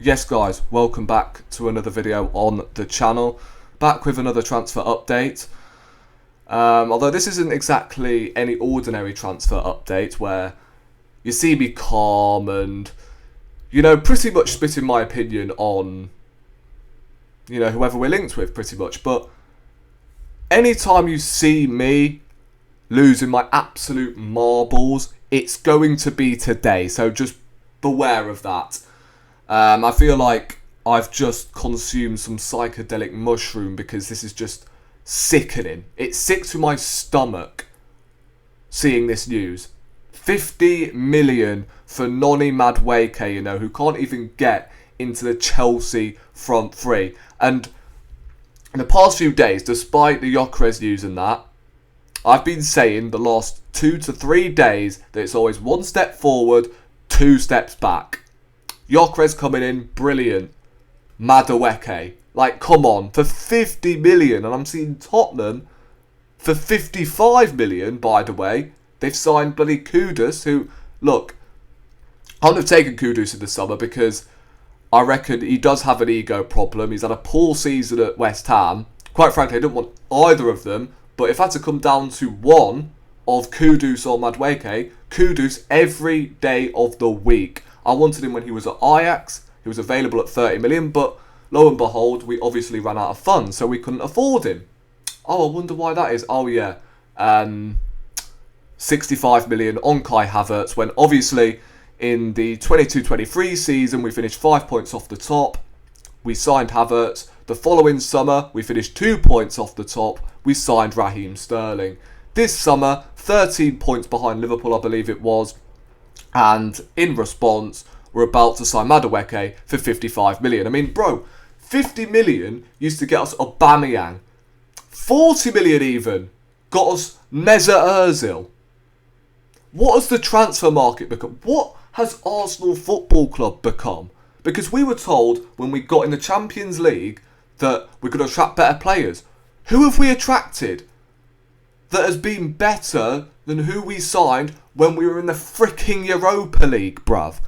Yes guys, welcome back to another video on the channel. Back with another transfer update. Although this isn't exactly any ordinary transfer update where you see me calm and, pretty much spitting my opinion on, whoever we're linked with pretty much. But anytime you see me losing my absolute marbles, it's going to be today. So just beware of that. I feel like I've just consumed some psychedelic mushroom because this is just sickening. It's sick to my stomach seeing this news. 50 million for Noni Madueke, who can't even get into the Chelsea front three. And in the past few days, despite the Gyökeres news and that, I've been saying the last 2 to 3 days that it's always 1 step forward, 2 steps back. Gyökeres coming in, brilliant. Madueke, come on, for 50 million. And I'm seeing Tottenham for 55 million, by the way. They've signed bloody Kudus, who, look, I wouldn't have taken Kudus in the summer because I reckon he does have an ego problem. He's had a poor season at West Ham. Quite frankly, I didn't want either of them. But if I had to come down to one of Kudus or Madueke, Kudus every day of the week. I wanted him when he was at Ajax. He was available at 30 million, but lo and behold, we obviously ran out of funds, so we couldn't afford him. Oh, I wonder why that is. Oh, yeah. 65 million on Kai Havertz, when obviously in the 22-23 season, we finished 5 points off the top. We signed Havertz. The following summer, we finished 2 points off the top. We signed Raheem Sterling. This summer, 13 points behind Liverpool, I believe it was. And in response, we're about to sign Madueke for 55 million. I mean, bro, 50 million used to get us Aubameyang. 40 million even got us Mesut Ozil. What has the transfer market become? What has Arsenal Football Club become? Because we were told when we got in the Champions League that we're going to attract better players. Who have we attracted that has been better than who we signed when we were in the freaking Europa League, bruv?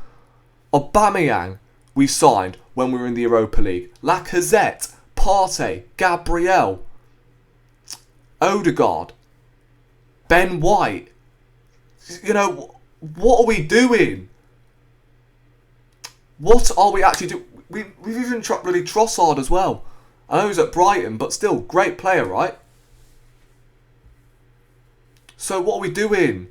Aubameyang we signed when we were in the Europa League. Lacazette, Partey, Gabriel, Odegaard, Ben White. What are we doing? What are we actually doing? We've even tracked really Trossard as well. I know he's at Brighton, but still, great player, right? So what are we doing?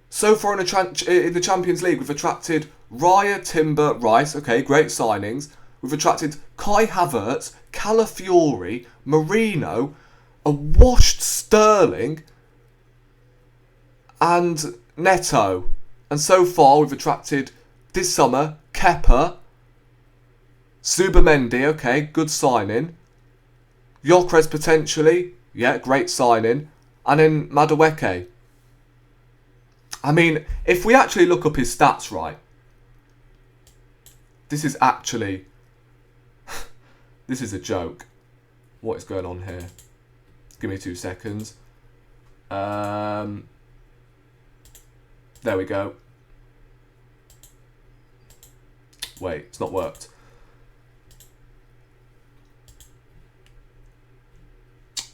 So far in the Champions League, we've attracted Raya, Timber, Rice. Okay, great signings. We've attracted Kai Havertz, Calafiori, Marino, a washed Sterling, and Neto. And so far, we've attracted this summer Kepa, Subamendi. Okay, good signing. Gyökeres potentially. Yeah, great signing. And then Madueke. I mean, if we actually look up his stats, right, this is actually, this is a joke. What is going on here? Give me 2 seconds. There we go. Wait, it's not worked.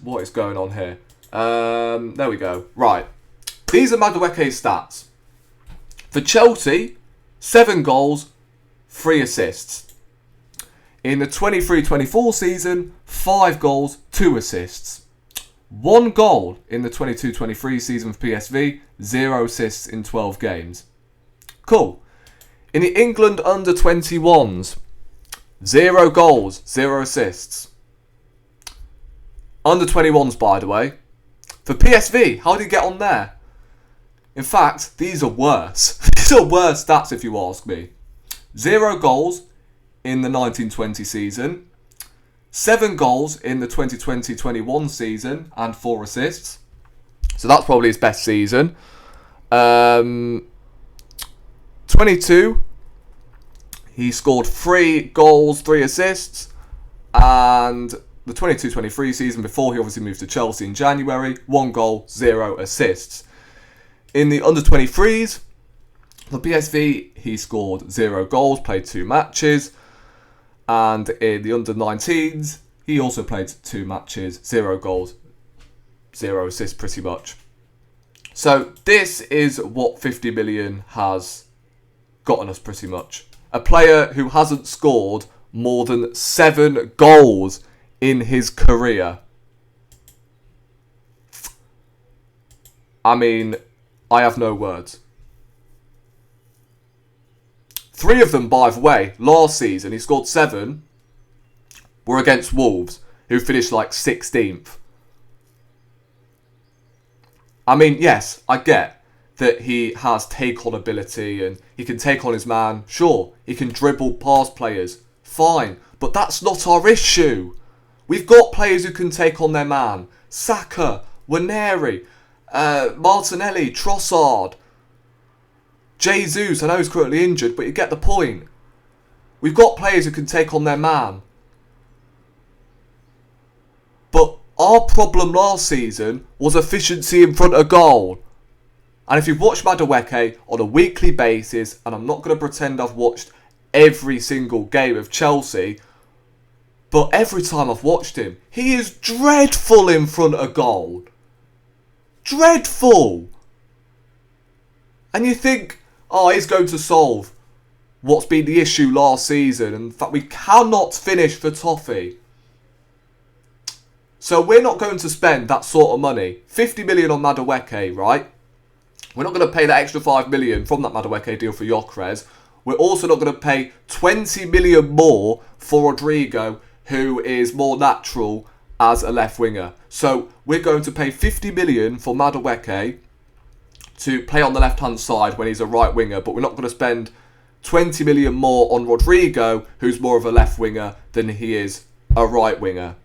What is going on here? There we go. Right. These are Madueke's stats. For Chelsea, 7 goals, 3 assists. In the 23-24 season, 5 goals, 2 assists. 1 goal in the 22-23 season for PSV, 0 assists in 12 games. Cool. In the England under-21s, 0 goals, 0 assists. Under-21s, by the way. For PSV, how did he get on there? In fact, these are worse. These are worse stats if you ask me. 0 goals in the 19-20 season. 7 goals in the 2020-21 season and 4 assists. So that's probably his best season. 22, he scored 3 goals, 3 assists. And the 22-23 season, before he obviously moved to Chelsea in January, 1 goal, 0 assists. In the under-23s, For PSV, he scored 0 goals, played 2 matches. And in the under-19s, he also played 2 matches, 0 goals, 0 assists pretty much. So this is what 50 million has gotten us pretty much. A player who hasn't scored more than 7 goals in his career. I mean, I have no words. 3 of them, by the way, last season, he scored 7, were against Wolves, who finished like 16th. I mean, yes, I get that he has take-on ability and he can take on his man. Sure, he can dribble past players. Fine, but that's not our issue. We've got players who can take on their man. Saka, Waneri, Martinelli, Trossard, Jesus. I know he's currently injured, but you get the point. We've got players who can take on their man. But our problem last season was efficiency in front of goal. And if you've watched Madueke on a weekly basis, and I'm not going to pretend I've watched every single game of Chelsea, but every time I've watched him, he is dreadful in front of goal. Dreadful. And you think, oh, he's going to solve what's been the issue last season. And in fact, we cannot finish for toffee. So we're not going to spend that sort of money. 50 million on Madueke, right? We're not going to pay that extra 5 million from that Madueke deal for Gyökeres. We're also not going to pay 20 million more for Rodrigo, who is more natural as a left winger. So we're going to pay 50 million for Madueke to play on the left-hand side when he's a right winger, but we're not going to spend 20 million more on Rodrigo, who's more of a left winger than he is a right winger.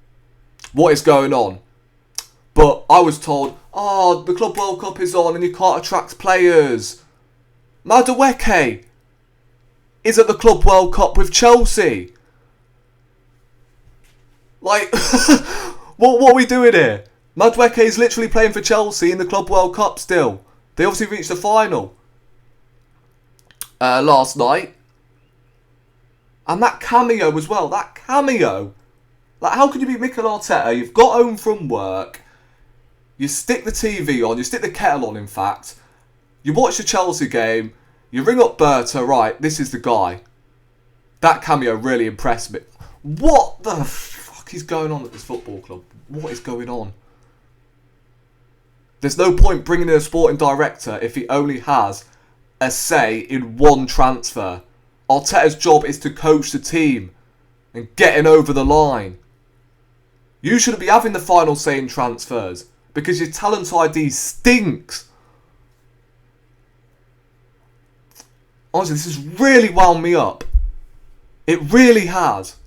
What is going on? But I was told, oh, the Club World Cup is on and you can't attract players. Madueke is at the Club World Cup with Chelsea. Like, what are we doing here? Madueke is literally playing for Chelsea in the Club World Cup still. They obviously reached the final last night. And that cameo as well. That cameo. Like, how can you be Mikel Arteta? You've got home from work. You stick the TV on. You stick the kettle on, in fact. You watch the Chelsea game. You ring up Berta. Right, this is the guy. That cameo really impressed me. What the fuck is going on at this football club? What is going on? There's no point bringing in a sporting director if he only has a say in one transfer. Arteta's job is to coach the team and getting over the line. You shouldn't be having the final say in transfers because your talent ID stinks. Honestly, this has really wound me up. It really has.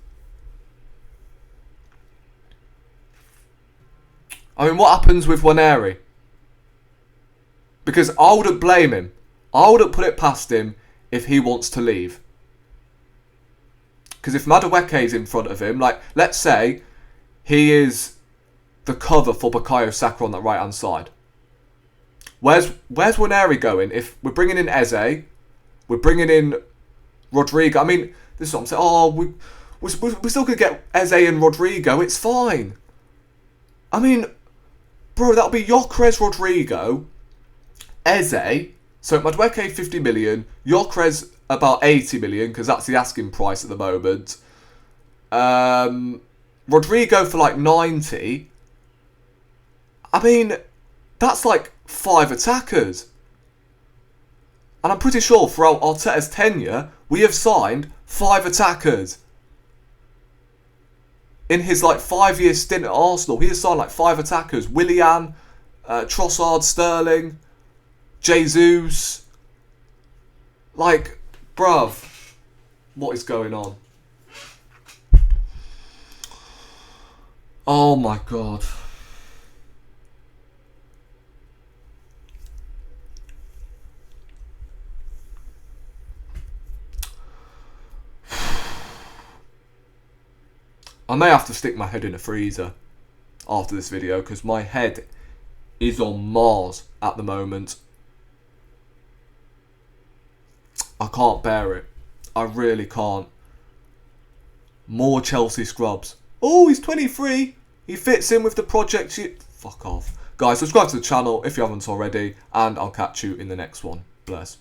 I mean, what happens with Waneri? Because I wouldn't blame him. I wouldn't put it past him if he wants to leave. Because if Madueke's in front of him, like, let's say he is the cover for Bukayo Saka on that right-hand side. Where's Waneri going? If we're bringing in Eze, we're bringing in Rodrigo. I mean, this is what I'm saying. Oh, we're still going to get Eze and Rodrigo. It's fine. I mean, bro, that'll be Gyökeres, Rodrigo, Eze. So Madueke 50 million, Gyökeres about 80 million because that's the asking price at the moment. Rodrigo for like 90. I mean, that's like 5 attackers. And I'm pretty sure throughout Arteta's tenure, we have signed 5 attackers. In his like 5-year stint at Arsenal, he has signed like 5 attackers. Willian, Trossard, Sterling, Jesus. Like, bruv, what is going on? Oh my god. I may have to stick my head in a freezer after this video because my head is on Mars at the moment. I can't bear it. I really can't. More Chelsea scrubs. Oh, he's 23. He fits in with the project. Fuck off. Guys, subscribe to the channel if you haven't already, and I'll catch you in the next one. Bless.